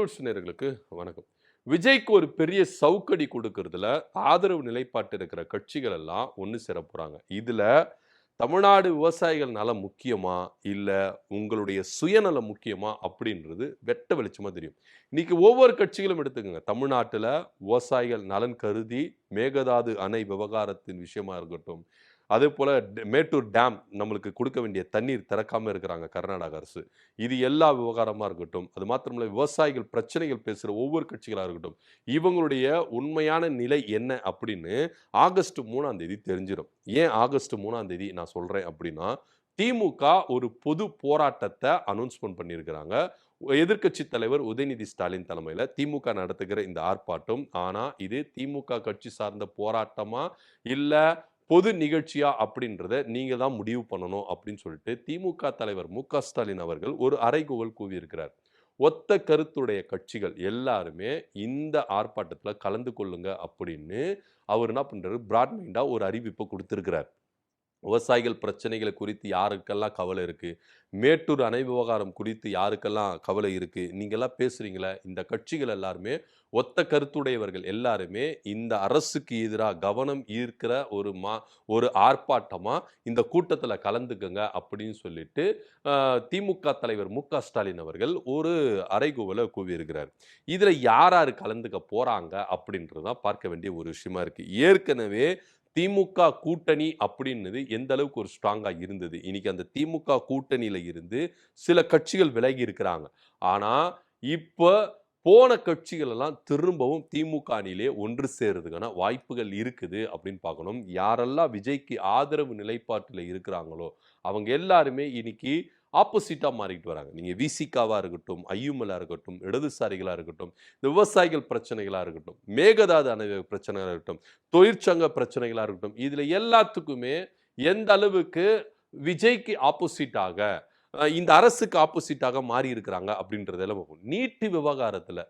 நெட்டூர்ஸ் நேயர்களுக்கு வணக்கம். விஜய்க்கு ஒரு பெரிய சவுக்கடி கொடுக்கறதுல ஆதரவு நிலைப்பாட்டு இருக்கிற கட்சிகள் எல்லாம் ஒண்ணு சேர போறாங்க. இதுல தமிழ்நாடு விவசாயிகள் நலம் முக்கியமா? இல்ல உங்களுடைய சுயநலம் முக்கியமா? அப்படின்றது வெட்ட வெளிச்சமா தெரியும். இன்னைக்கு ஒவ்வொரு கட்சிகளும் எடுத்துக்கங்க. தமிழ்நாட்டுல விவசாயிகள் நலன் கருதி மேகதாது அணை விவகாரத்தின் விஷயமா இருக்கட்டும், அதேபோல மேட்டூர் டேம் நம்மளுக்கு கொடுக்க வேண்டிய தண்ணீர் திறக்காம இருக்கிறாங்க கர்நாடக அரசு. இது எல்லா விவகாரமா இருக்கட்டும். அது மாத்திரமல்ல விவசாயிகள் பிரச்சனைகள் பேசுற ஒவ்வொரு கட்சிகளா இருக்கட்டும். இவங்களுடைய உண்மையான நிலை என்ன அப்படின்னு ஆகஸ்ட் 3ஆம் தேதி தெரிஞ்சிரும். ஏன் ஆகஸ்ட் 3ஆம் தேதி நான் சொல்றேன் அப்படின்னா, திமுக ஒரு பொது போராட்டத்த அனௌன்ஸ்மென்ட் பண்ணியிருக்கிறாங்க. எதிர்க்கட்சி தலைவர் உதயநிதி ஸ்டாலின் தலைமையில திமுக நடத்துகிற இந்த ஆர்ப்பாட்டம். ஆனா, இது திமுக கட்சி சார்ந்த போராட்டமா? இல்ல பொது நிகழ்ச்சியா? அப்படின்றத நீங்க தான் முடிவு பண்ணணும் அப்படின்னு சொல்லிட்டு திமுக தலைவர் மு.க. ஸ்டாலின் அவர்கள் ஒரு அறைகூவல் கூவியிருக்கிறார். ஒத்த கருத்துடைய கட்சிகள் எல்லாருமே இந்த ஆர்ப்பாட்டத்துல கலந்து கொள்ளுங்க அப்படின்னு அவர் என்ன பண்றாரு, பிராட் மைண்டா ஒரு அறிவிப்ப குடுத்திருக்கிறார். விவசாயிகள் பிரச்சனைகள் குறித்து யாருக்கெல்லாம் கவலை இருக்கு? மேட்டூர் அணை விவகாரம் குறித்து யாருக்கெல்லாம் கவலை இருக்கு? நீங்கலாம் பேசுறீங்களே, இந்த கட்சிகள் எல்லாருமே ஒத்த கருத்துடையவர்கள் எல்லாருமே இந்த அரசுக்கு எதிரா கவனம் ஈர்க்கிற ஒரு ஆர்ப்பாட்டமா இந்த கூட்டத்துல கலந்துக்கங்க அப்படின்னு சொல்லிட்டு, அ திமுக தலைவர் மு.க. ஸ்டாலின் அவர்கள் ஒரு அறைகூவல கூவியிருக்கிறார். இதுல யார் யார் கலந்துக்க போறாங்க அப்படின்றது தான் பார்க்க வேண்டிய ஒரு விஷயமா இருக்கு. ஏற்கனவே திமுக கூட்டணி அப்படின்னது எந்த அளவுக்கு ஒரு ஸ்ட்ராங்கா இருந்தது. இன்னைக்கு அந்த திமுக கூட்டணியில இருந்து சில கட்சிகள் விலகி இருக்கிறாங்க. ஆனா, இப்ப போன கட்சிகள் எல்லாம் திரும்பவும் திமுக அணியிலே ஒன்று சேர்றதுக்கான வாய்ப்புகள் இருக்குது அப்படின்னு பார்க்கணும். யாரெல்லாம் விஜய்க்கு ஆதரவு நிலைப்பாட்டுல இருக்கிறாங்களோ, அவங்க எல்லாருமே இன்னைக்கு ஆப்போசிட்டா மாறிட்டு வராங்க. நீங்க விசிகாவா இருக்கட்டும், ஐயுஎம்எல்லா இருக்கட்டும், இடதுசாரிகளா இருக்கட்டும், இந்த விவசாயிகள் பிரச்சனைகளா இருக்கட்டும், மேகதாது அணை பிரச்சனைகளா இருக்கட்டும், தொழிற்சங்க பிரச்சனைகளா இருக்கட்டும், இதுல எல்லாத்துக்குமே எந்த அளவுக்கு விஜய்க்கு ஆப்போசிட்டாக இந்த அரசுக்கு ஆப்போசிட்டாக மாறி இருக்கிறாங்க அப்படின்றதெல்லாம் பார்ப்போம். நீட் விவகாரத்துல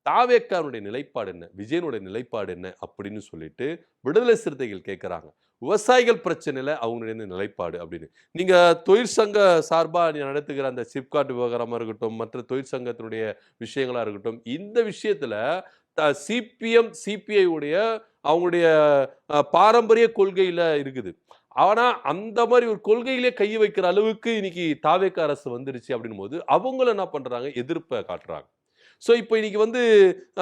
தாவேக்காவுடைய நிலைப்பாடு என்ன? விஜயனுடைய நிலைப்பாடு என்ன? அப்படின்னு சொல்லிட்டு விடுதலை சிறுத்தைகள் கேட்கறாங்க. விவசாயிகள் பிரச்சனையில அவங்களுடைய நிலைப்பாடு அப்படின்னு. நீங்க தொழிற்சங்க சார்பா நடத்துகிற அந்த சிப்காட் விவகாரமா இருக்கட்டும், மற்ற தொழிற்சங்கத்தினுடைய விஷயங்களா இருக்கட்டும், இந்த விஷயத்துல சிபிஎம், சிபிஐ உடைய அவங்களுடைய பாரம்பரிய கொள்கையில இருக்குது. ஆனா, அந்த மாரி ஒரு கொள்கையிலே கை வைக்கிற அளவுக்கு இன்னைக்கு தாவேக்கா அரசு வந்துருச்சு அப்படின்னும்போது, அவங்களும் என்ன பண்றாங்க? எதிர்ப்ப காட்டுறாங்க. இப்போ இன்னைக்கு வந்து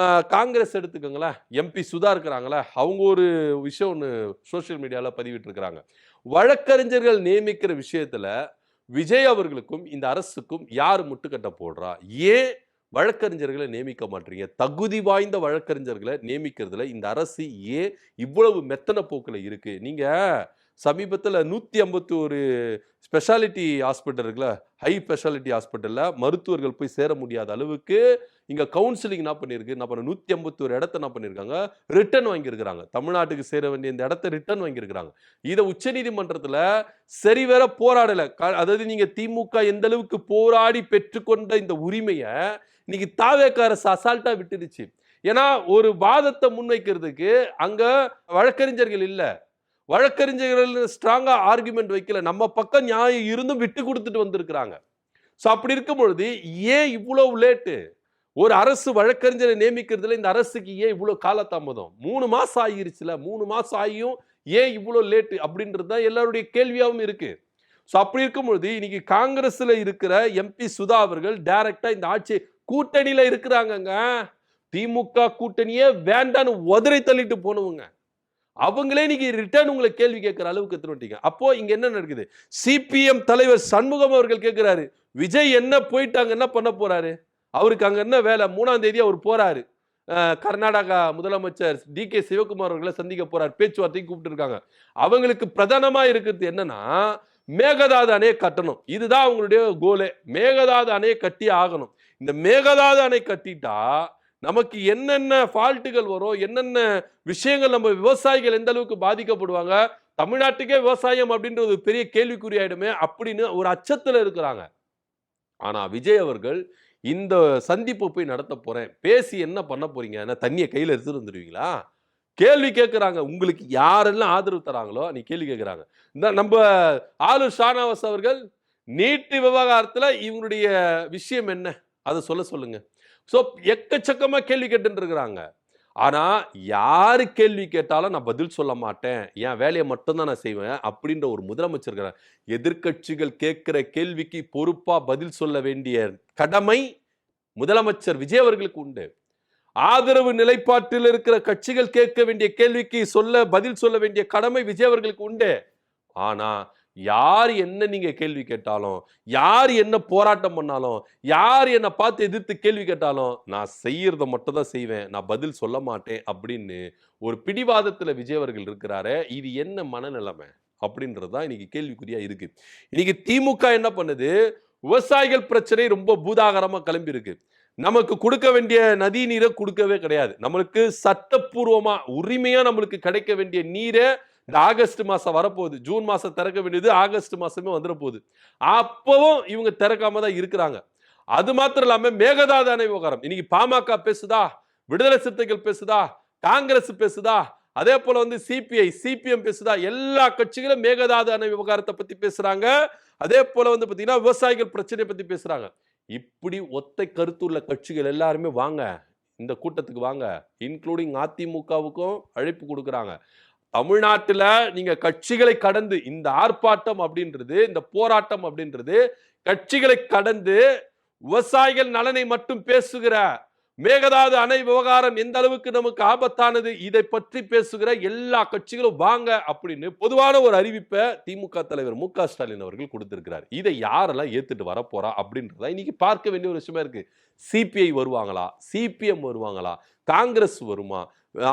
அ காங்கிரஸ் எடுத்துக்கங்களேன். எம்பி சுதா இருக்கிறாங்கல்ல, அவங்க ஒரு விஷயம் ஒண்ணு சோசியல் மீடியால பதிவிட்டிருக்கிறாங்க. வழக்கறிஞர்கள் நியமிக்கிற விஷயத்துல விஜய் அவர்களுக்கும், இந்த அரசுக்கும் யார் முட்டுக்கட்ட போடுறா? ஏன் வழக்கறிஞர்கள நியமிக்க மாட்றீங்க? தகுதி வாய்ந்த வழக்கறிஞர்கள நியமிக்கிறதுல இந்த அரசு ஏன் இவ்வளவு மெத்தன போக்குல இருக்கு? நீங்க சமீபத்தில 151 ஸ்பெஷாலிட்டி ஹாஸ்பிட்டல் இருக்குல்ல, ஹை ஸ்பெஷாலிட்டி ஹாஸ்பிட்டல்ல மருத்துவர்கள் போய் சேர முடியாத அளவுக்கு இங்க கவுன்சிலிங் என்ன பண்ணியிருக்கு? என்ன பண்ண 151 இடத்த என்ன பண்ணியிருக்காங்க? ரிட்டர்ன் வாங்கியிருக்கிறாங்க. தமிழ்நாட்டுக்கு சேர வேண்டிய இந்த இடத்த ரிட்டர்ன் வாங்கியிருக்கிறாங்க. இத உச்சநீதிமன்றத்தில சரிவர போராடல. அதாவது நீங்க திமுக எந்த அளவுக்கு போராடி பெற்றுக்கொண்ட இந்த உரிமைய, இன்னைக்கு தாவேக அரசு அசால்ட்டா விட்டுடுச்சு. ஏன்னா, ஒரு வாதத்த முன்வைக்கிறதுக்கு அங்க வழக்கறிஞர்கள் இல்ல. வழக்கறிஞர்கள் ஸ்ட்ராங்கா ஆர்குமென்ட் வைக்கல. நம்ம பக்கம் நியாயம் இருந்தும் விட்டு குடுத்துட்டு வந்திருக்கிறாங்க. அப்படி இருக்கும் பொழுது ஏன் இவ்வளவு லேட்டு? ஒரு அரசு வழக்கறிஞரை நியமிக்கிறதுல இந்த அரசுக்கு ஏன் இவ்வளவு காலதாமதம்? 3 மாசம் ஆகிருச்சுல. 3 மாசம் ஆகியும் ஏன் இவ்வளவு லேட் அப்படின்றது தான் எல்லாருடைய கேள்வியாவும் இருக்கு. அப்படி இருக்கும் பொழுது இன்னைக்கு காங்கிரஸ்ல இருக்கிற எம்பி சுதா அவர்கள் டைரக்ட்டா இந்த ஆட்சி கூட்டணியில இருக்கிறாங்கங்க. திமுக கூட்டணியே வேண்டான்னு உதறி தள்ளிட்டு போனவங்க. அவங்களே இன்னைக்கு ரிட்டர்ன் உங்களை கேள்வி கேட்கிற அளவுக்கு எடுத்துட்டு வந்துட்டீங்க. அப்போ இங்க என்ன நடக்குது? சிபிஎம் தலைவர் சண்முகம் அவர்கள் கேட்கிறாரு. விஜய் என்ன போயிட்டாங்க என்ன பண்ண போறாரு? அவருக்கு அங்க என்ன வேலை? 3ஆம் தேதி அவர் போறாரு. கர்நாடகா முதலமைச்சர் டி.கே. சிவகுமார் அவர்களை சந்திக்க போறார். பேச்சுவார்த்தைக்கு கூப்பிட்டு இருக்காங்க. அவங்களுக்கு பிரதானமா இருக்கிறது என்னன்னா, மேகதாது அணையை கட்டணும். இதுதான் அவங்களுடைய கோலே. மேகதாது அணையை கட்டியே ஆகணும். இந்த மேகதாது அணை கட்டிட்டா நமக்கு என்னென்ன ஃபால்ட்டுகள் வரும், என்னென்ன விஷயங்கள் நம்ம விவசாயிகள் எந்த அளவுக்கு பாதிக்கப்படுவாங்க, தமிழ்நாட்டுக்கே விவசாயம் அப்படின்ற ஒரு பெரிய கேள்விக்குறி ஆயிடுமே அப்படின்னு ஒரு அச்சத்துல இருக்கிறாங்க. ஆனா விஜய் அவர்கள் இந்த சந்திப்பு போய் நடத்த போறேன். பேசி என்ன பண்ண போறீங்க? என்ன தண்ணிய கையில எடுத்துட்டு வந்துருவீங்களா? கேள்வி கேட்கிறாங்க. உங்களுக்கு யாரெல்லாம் ஆதரவு தராங்களோ, நீ கேள்வி கேட்கிறாங்க. இந்த நம்ப ஆளூர் ஷானவாஸ் அவர்கள் நீட் விவகாரத்துல இவங்களுடைய விஷயம் என்ன? அத சொல்லுங்க. ஸோ எக்கச்சக்கமா கேள்வி கேட்டு இருக்கிறாங்க. ஆனா யாரு கேள்வி கேட்டாலும் நான் பதில் சொல்ல மாட்டேன், என் வேலையை மட்டும்தான் நான் செய்வேன் அப்படின்ற ஒரு முதலமைச்சர் இருக்கிறார். எதிர்க்கட்சிகள் கேட்கிற கேள்விக்கு பொறுப்பா பதில் சொல்ல வேண்டிய கடமை முதலமைச்சர் விஜய் அவர்களுக்கு உண்டு. ஆதரவு நிலைப்பாட்டில் இருக்கிற கட்சிகள் கேட்க வேண்டிய கேள்விக்கு பதில் சொல்ல வேண்டிய கடமை விஜய் அவர்களுக்கு உண்டு. ஆனா யார் என்ன நீங்க கேள்வி கேட்டாலும், யார் என்ன போராட்டம் பண்ணாலும், யார் என்ன பார்த்து எதிர்த்து கேள்வி கேட்டாலும் நான் செய்யறத மட்டும் தான் செய்வேன், நான் பதில் சொல்ல மாட்டேன் அப்படின்னு ஒரு பிடிவாதத்துல விஜய் அவர்கள் இருக்கிறாரே, இது என்ன மனநிலைமை அப்படின்றது தான் இன்னைக்கு கேள்விக்குறியா இருக்கு. இன்னைக்கு திமுக என்ன பண்ணுது, விவசாயிகள் பிரச்சனை ரொம்ப பூதாகரமா கிளம்பி இருக்கு. நமக்கு கொடுக்க வேண்டிய நதி நீரை கொடுக்கவே கிடையாது. நம்மளுக்கு சட்டப்பூர்வமா உரிமையா நம்மளுக்கு கிடைக்க வேண்டிய நீரை இந்த ஆகஸ்ட் மாசம் வரப்போகுது. ஜூன் மாசம் திறக்க வேண்டியது ஆகஸ்ட் மாசமே வந்துட போகுது. அப்பவும் இவங்க திறக்காம தான் இருக்கிறாங்க. அது மாத்திரம் இல்லாம மேகதாது அணை விவகாரம் இன்னைக்கு பாமக பேசுதா, விடுதலை சிறுத்தைகள் பேசுதா, காங்கிரஸ் பேசுதா, அதே போல சிபிஐ சிபிஎம் பேசுதா, எல்லா கட்சிகளும் மேகதாது அணை விவகாரத்தை பத்தி பேசுறாங்க. அதே போல பாத்தீங்கன்னா விவசாயிகள் பிரச்சனை பத்தி பேசுறாங்க. இப்படி ஒத்தை கருத்துள்ள கட்சிகள் எல்லாருமே வாங்க, இந்த கூட்டத்துக்கு வாங்க, இன்க்ளூடிங் அதிமுகவுக்கும் அழைப்பு கொடுக்குறாங்க. தமிழ்நாட்டில் நீங்க கட்சிகளை கடந்து இந்த ஆர்ப்பாட்டம் அப்படின்றது, இந்த போராட்டம் அப்படின்றது கட்சிகளை கடந்து விவசாயிகள் நலனை மட்டும் பேசுகிற, மேகதாது அணை விவகாரம் எந்த அளவுக்கு நமக்கு ஆபத்தானது இதை பற்றி பேசுகிற எல்லா கட்சிகளும் வாங்க அப்படின்னு பொதுவான ஒரு அறிவிப்பை திமுக தலைவர் மு.க. ஸ்டாலின் அவர்கள் கொடுத்திருக்கிறார். இதை யாரெல்லாம் ஏத்துட்டு வரப்போறா அப்படின்றத இன்னைக்கு பார்க்க வேண்டிய ஒரு விஷயமா இருக்கு. சிபிஐ வருவாங்களா, சிபிஎம் வருவாங்களா, காங்கிரஸ் வருமா,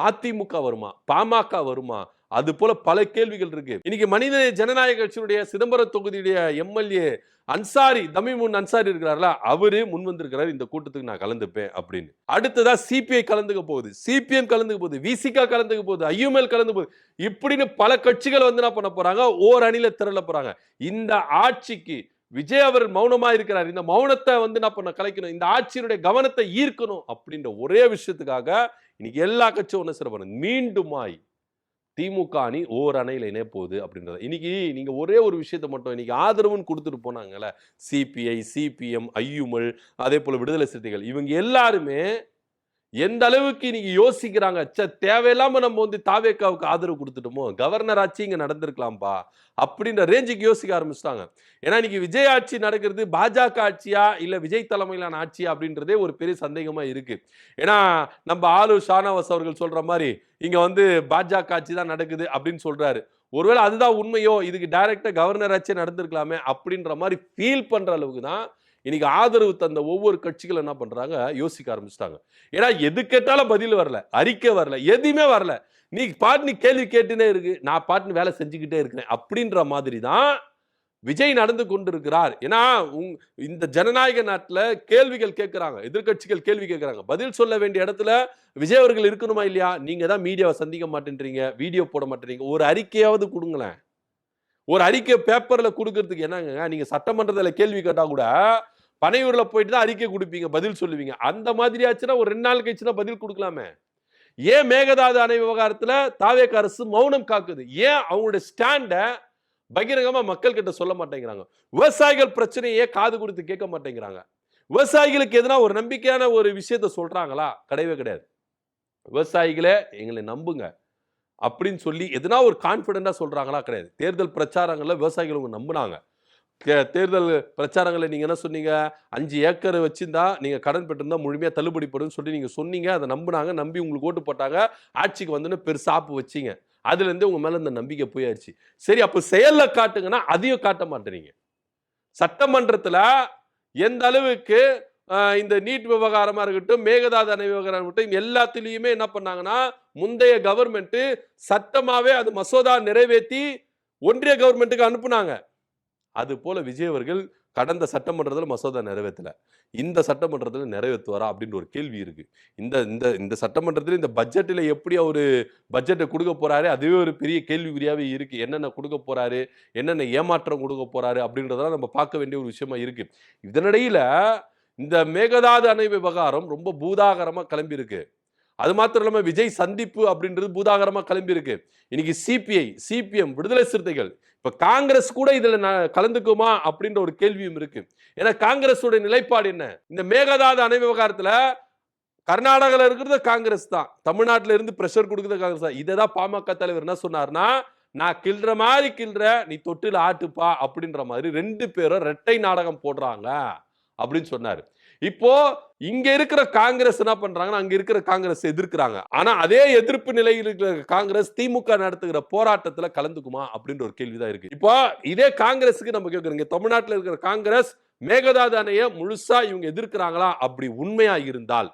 அதிமுக வருமா, பாமக வருமா, அது போல பல கேள்விகள் இருக்கு. இன்னைக்கு மனித ஜனநாயக கட்சியுடைய சிதம்பரம் தொகுதியுடைய எம்எல்ஏ அன்சாரி, தமிமுன் அன்சாரி இருக்கிறார்ல, அவரு முன் வந்திருக்கிறார் இந்த கூட்டத்துக்கு நான் கலந்துப்பேன் அப்படின்னு. அடுத்ததா சிபிஐ கலந்துக்க போகுது, சிபிஎம் கலந்துக்க போகுது, விசிக கலந்துக்க போகுது, ஐயுஎல் கலந்து போகுது, இப்படின்னு பல கட்சிகள் என்ன பண்ண போறாங்க, ஓர் அணில திரள போறாங்க. இந்த ஆட்சிக்கு விஜய் அவர் மௌனமா இருக்கிறார். இந்த மௌனத்தை என்ன பண்ண கலைக்கணும், இந்த ஆட்சியினுடைய கவனத்தை ஈர்க்கணும் அப்படின்ற ஒரே விஷயத்துக்காக இன்னைக்கு எல்லா கட்சியும் ஒன்று சிறப்பான மீண்டுமாய் திமுக அணி ஓர் அணையில் இணைய போகுது அப்படின்றத இன்னைக்கு நீங்க ஒரே ஒரு விஷயத்தை மட்டும் இன்னைக்கு ஆதரவுன்னு கொடுத்துட்டு போனாங்கல்ல, சிபிஐ சிபிஎம் ஐயுமல் அதே போல விடுதலை சிறுத்தைகள், இவங்க எல்லாருமே எந்த அளவுக்கு இன்னைக்கு யோசிக்கிறாங்க, தேவையில்லாம நம்ம தாவேக்காவுக்கு ஆதரவு கொடுத்துட்டோமோ, கவர்னர் ஆட்சி இங்க நடந்திருக்கலாம்பா அப்படின்ற ரேஞ்சுக்கு யோசிக்க ஆரம்பிச்சிட்டாங்க. ஏன்னா இன்னைக்கு விஜய் ஆட்சி நடக்கிறது பாஜக ஆட்சியா இல்ல விஜய் தலைமையிலான ஆட்சியா அப்படின்றதே ஒரு பெரிய சந்தேகமா இருக்கு. ஏன்னா நம்ம ஆளு ஷானவாஸ் அவர்கள் சொல்ற மாதிரி இங்க பாஜக ஆட்சி தான் நடக்குது அப்படின்னு சொல்றாரு. ஒருவேளை அதுதான் உண்மையோ, இதுக்கு டைரக்டா கவர்னர் ஆட்சியே நடந்திருக்கலாமே அப்படின்ற மாதிரி ஃபீல் பண்ற அளவுக்கு தான் இன்னைக்கு ஆதரவு தந்த ஒவ்வொரு கட்சிகள் என்ன பண்றாங்க, யோசிக்க ஆரம்பிச்சிட்டாங்க. ஏன்னா எது கேட்டாலும் பதில் வரல, அறிக்கை வரல, எதுவுமே வரல. நீ கேள்வி கேட்டுனே இருக்கு, நான் பாட்டுன்னு வேலை செஞ்சுக்கிட்டே இருக்கிறேன் அப்படின்ற மாதிரி தான் விஜய் நடந்து கொண்டிருக்கிறார். ஏன்னா இந்த ஜனநாயக நாட்டில் கேள்விகள் கேட்கிறாங்க, எதிர்கட்சிகள் கேள்வி கேட்கிறாங்க, பதில் சொல்ல வேண்டிய இடத்துல விஜய் அவர்கள் இருக்கணுமா இல்லையா? நீங்க தான் மீடியாவை சந்திக்க மாட்டேன்றீங்க, வீடியோ போட மாட்டேறீங்க, ஒரு அறிக்கையாவது கொடுங்களேன். ஒரு அறிக்கை பேப்பர்ல கொடுக்கறதுக்கு என்னங்க, நீங்க சட்டமன்றத்தில் கேள்வி கேட்டா கூட பனையூர்ல போயிட்டு தான் அறிக்கை கொடுப்பீங்க, பதில் சொல்லுவீங்க. அந்த மாதிரி ஆச்சுன்னா ஒரு 2 நாள் கழிச்சுனா பதில் கொடுக்கலாமே. ஏன் மேகதாது அணை விவகாரத்துல தாவேக அரசு மௌனம் காக்குது? ஏன் அவங்களுடைய ஸ்டாண்ட பகிரங்கமா மக்கள் கிட்ட சொல்ல மாட்டேங்கிறாங்க? விவசாயிகள் பிரச்சனையே காது கொடுத்து கேட்க மாட்டேங்கிறாங்க. விவசாயிகளுக்கு எதனா ஒரு நம்பிக்கையான ஒரு விஷயத்த சொல்றாங்களா? கிடையவே கிடையாது. விவசாயிகளே எங்களை நம்புங்க அப்படின்னு சொல்லி எதனா ஒரு கான்பிடண்டா சொல்றாங்களா? கிடையாது. தேர்தல் பிரச்சாரங்கள்ல விவசாயிகள் உங்க நம்புனாங்க. தேர்தல் பிரச்சாரங்களை நீங்க என்ன சொன்னீங்க, 5 ஏக்கர் வச்சிருந்தா நீங்க கடன் பெற்றிருந்தா முழுமையா தள்ளுபடி படும் சொல்லி நீங்க சொன்னீங்க. அதை நம்பினாங்க, நம்பி உங்களுக்கு ஓட்டு போட்டாங்க, ஆட்சிக்கு வந்து பெருசா ஆப்பு வச்சீங்க. அதுல இருந்து உங்க மேல இந்த நம்பிக்கை போயாச்சு. சரி, அப்ப செயல்ல காட்டுங்கன்னா அதையும் காட்ட மாட்டேறீங்க. சட்டமன்றத்துல எந்த அளவுக்கு இந்த நீட் விவகாரமா இருக்கட்டும், மேகதாது அணை விவகாரம் இருக்கட்டும், எல்லாத்திலையுமே என்ன பண்ணாங்கன்னா முந்தைய கவர்மெண்ட் சட்டமாவே அது மசோதா நிறைவேற்றி ஒன்றிய கவர்மெண்ட்டுக்கு அனுப்புனாங்க. அது போல விஜய் அவர்கள் கடந்த சட்டமன்றத்தில் மசோதா நிறைவேற்றல, இந்த சட்டமன்றத்தில் நிறைவேற்றுவாரா அப்படின்ற ஒரு கேள்வி இருக்கு. இந்த இந்த இந்த சட்டமன்றத்தில் இந்த பட்ஜெட்டில் எப்படி அவரு பட்ஜெட்டை கொடுக்க போறாரு, அதுவே ஒரு பெரிய கேள்விக்குறியாவே இருக்கு. என்னென்ன கொடுக்க போறாரு, என்னென்ன ஏமாற்றம் கொடுக்க போறாரு அப்படின்றதெல்லாம் நம்ம பார்க்க வேண்டிய ஒரு விஷயமா இருக்கு. இதனிடையில இந்த மேகதாது அணை விவகாரம் ரொம்ப பூதாகரமா கிளம்பி இருக்கு. அது மாத்திரம் இல்லாம விஜய் சந்திப்பு அப்படின்றது பூதாகரமா கிளம்பி இருக்கு. இன்னைக்கு சிபிஐ, சிபிஎம், விடுதலை சிறுத்தைகள், இப்ப காங்கிரஸ் கூட இதுல கலந்துக்குமா அப்படின்ற ஒரு கேள்வியும் இருக்கு. ஏன்னா காங்கிரஸோட நிலைப்பாடு என்ன? இந்த மேகதாது அணை விவகாரத்துல கர்நாடகால இருக்கிறது காங்கிரஸ் தான், தமிழ்நாட்டில இருந்து பிரஷர் கொடுக்குறது காங்கிரஸ் தான். இதைதான் பாமக தலைவர் என்ன சொன்னார்னா, நான் கிள்ற மாதிரி கிள்ற, நீ தொட்டில ஆட்டுப்பா அப்படின்ற மாதிரி 2 பேரும் இரட்டை நாடகம் போடுறாங்க அப்படின்னு சொன்னாரு. இப்போ இங்க இருக்கிற காங்கிரஸ் என்ன பண்றாங்கன்னா, அங்க இருக்கிற காங்கிரஸ் எதிர்க்கிறாங்க. ஆனா அதே எதிர்ப்பு நிலையில் இருக்கிற காங்கிரஸ் திமுக நடத்துகிற போராட்டத்துல கலந்துக்குமா அப்படின்ற ஒரு கேள்விதான் இருக்கு. இப்போ இதே காங்கிரஸுக்கு நம்ம கேட்கிறோம், தமிழ்நாட்டில் இருக்கிற காங்கிரஸ் மேகதாது அணையை முழுசா இவங்க எதிர்க்கிறாங்களா? அப்படி உண்மையா இருந்தால்,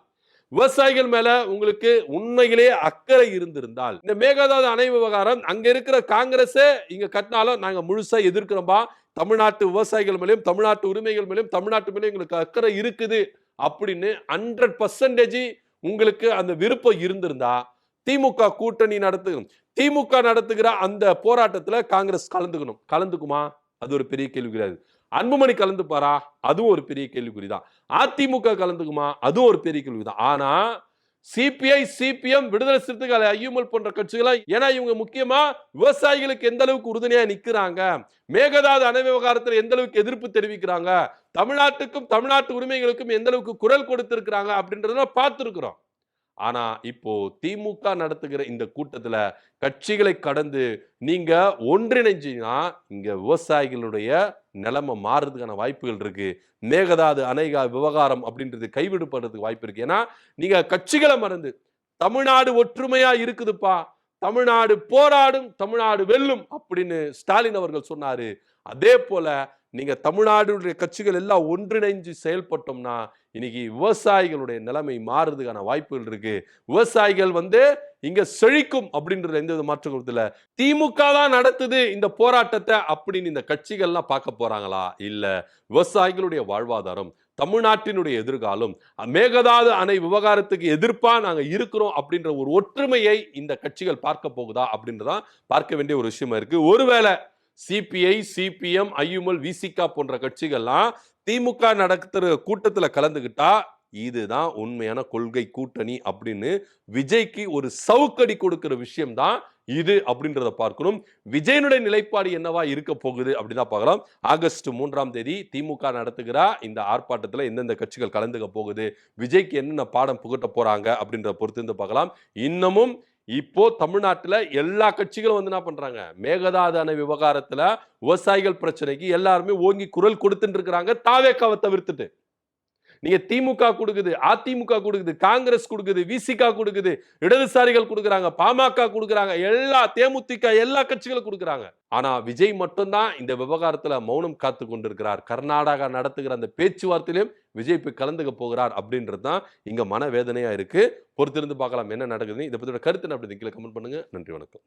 விவசாயிகள் மேல உங்களுக்கு உண்மையிலே அக்கறை இருந்திருந்தால், இந்த மேகதாது அணை விவகாரம் அங்க இருக்கிற காங்கிரஸே இங்க கட்டினாலும் நாங்க முழுசா எதிர்க்கிறோம்பா, தமிழ்நாட்டு விவசாயிகள் மேலும் தமிழ்நாட்டு உரிமைகள் மேலும் தமிழ்நாட்டு மேலும் எங்களுக்கு அக்கறை இருக்குது அப்படின்னு 100% உங்களுக்கு அந்த விருப்பம் இருந்திருந்தா திமுக கூட்டணி திமுக நடத்துகிற அந்த போராட்டத்துல காங்கிரஸ் கலந்துக்குமா? அது ஒரு பெரிய கேள்வி கிடையாது. அன்புமணி கலந்துப்பாரா? அதுவும் ஒரு பெரிய கேள்விக்குறிதான். அதிமுக கலந்துக்குமா? அதுவும் ஒரு பெரிய கேள்விதான். ஆனா சிபிஐ, சிபிஎம், விடுதலை சிறுத்தைகள், ஐயுமல் போன்ற கட்சிகளா, ஏன்னா இவங்க முக்கியமா விவசாயிகளுக்கு எந்த அளவுக்கு உறுதுணையா நிக்கிறாங்க, மேகதாது அணை விவகாரத்தில் எந்த அளவுக்கு எதிர்ப்பு தெரிவிக்கிறாங்க, தமிழ்நாட்டுக்கும் தமிழ்நாட்டு உரிமைகளுக்கும் எந்த அளவுக்கு குரல் கொடுத்திருக்கிறாங்க அப்படின்றத பார்த்திருக்கிறோம். ஆனா இப்போ திமுக நடத்துகிற இந்த கூட்டத்துல கட்சிகளை கடந்து நீங்க ஒன்றிணைஞ்சீங்கன்னா இங்க விவசாயிகளுடைய நிலைமை மாறுறதுக்கான வாய்ப்புகள் இருக்கு. மேகதாது அணை விவகாரம் அப்படின்றது கைவிடப்படுறதுக்கு வாய்ப்பு இருக்கு. ஏன்னா நீங்க கட்சிகளை மறந்து தமிழ்நாடு ஒற்றுமையா இருக்குதுப்பா, தமிழ்நாடு போராடும், தமிழ்நாடு வெல்லும் அப்படின்னு ஸ்டாலின் அவர்கள் சொன்னாரு. அதே போல நீங்க தமிழ்நாடுடைய கட்சிகள் எல்லாம் ஒன்றிணைஞ்சு செயல்பட்டோம்னா இன்னைக்கு விவசாயிகளுடைய நிலைமை மாறுறதுக்கான வாய்ப்புகள் இருக்கு. விவசாயிகள் இங்க செழிக்கும் அப்படின்றது எந்த வித மாற்றம் இல்ல. திமுக தான் நடத்துது இந்த போராட்டத்தை அப்படின்னு இந்த கட்சிகள்லாம் பார்க்க போறாங்களா? இல்ல விவசாயிகளுடைய வாழ்வாதாரம், தமிழ்நாட்டினுடைய எதிர்காலம், மேகதாது அணை விவகாரத்துக்கு எதிர்ப்பா நாங்க இருக்கிறோம் அப்படின்ற ஒரு ஒற்றுமையை இந்த கட்சிகள் பார்க்க போகுதா அப்படின்றதான் பார்க்க வேண்டிய ஒரு விஷயமா இருக்கு. ஒருவேளை சிபிஐ, சிபிஎம், ஐயுமல், விசிகா போன்ற கட்சிகள்லாம் திமுக நடத்துற கூட்டத்துல கலந்துகிட்டா இதுதான் உண்மையான கொள்கை கூட்டணி அப்படின்னு விஜய்க்கு ஒரு சவுக்கடி கொடுக்கிற விஷயம் தான் இது அப்படின்றத பார்க்கணும். விஜயனுடைய நிலைப்பாடு என்னவா இருக்க போகுது அப்படிதான் பார்க்கலாம். ஆகஸ்ட் 3ஆம் தேதி திமுக நடத்துகிற இந்த ஆர்ப்பாட்டத்தில் எந்தெந்த கட்சிகள் கலந்துக்க போகுது, விஜய்க்கு என்னென்ன பாடம் புகட்ட போறாங்க அப்படின்றத பொறுத்து பார்க்கலாம். இன்னமும் இப்போ தமிழ்நாட்டில் எல்லா கட்சிகளும் என்ன பண்றாங்க, மேகதாது அணை விவகாரத்துல விவசாயிகள் பிரச்சனைக்கு எல்லாருமே ஓங்கி குரல் கொடுத்துட்டு இருக்கிறாங்க. தாவேக்காவை தவிர்த்துட்டு நீங்க திமுக கொடுக்குது, அதிமுக கொடுக்குது, காங்கிரஸ் கொடுக்குது, விசிகா கொடுக்குது, இடதுசாரிகள் கொடுக்குறாங்க, பாமக கொடுக்குறாங்க, எல்லா தேமுதிக எல்லா கட்சிகளும் கொடுக்குறாங்க. ஆனா விஜய் மட்டும்தான் இந்த விவகாரத்துல மௌனம் காத்து கொண்டிருக்கிறார். கர்நாடகா நடத்துகிற அந்த பேச்சுவார்த்தையிலும் விஜய் போய் கலந்துக்க போகிறார் அப்படின்றது தான் இங்க மனவேதனையா இருக்கு. பொறுத்திருந்து பார்க்கலாம் என்ன நடக்குதுன்னு. இதை பத்தியோட கருத்து அப்படி கீழே கமெண்ட் பண்ணுங்க. நன்றி, வணக்கம்.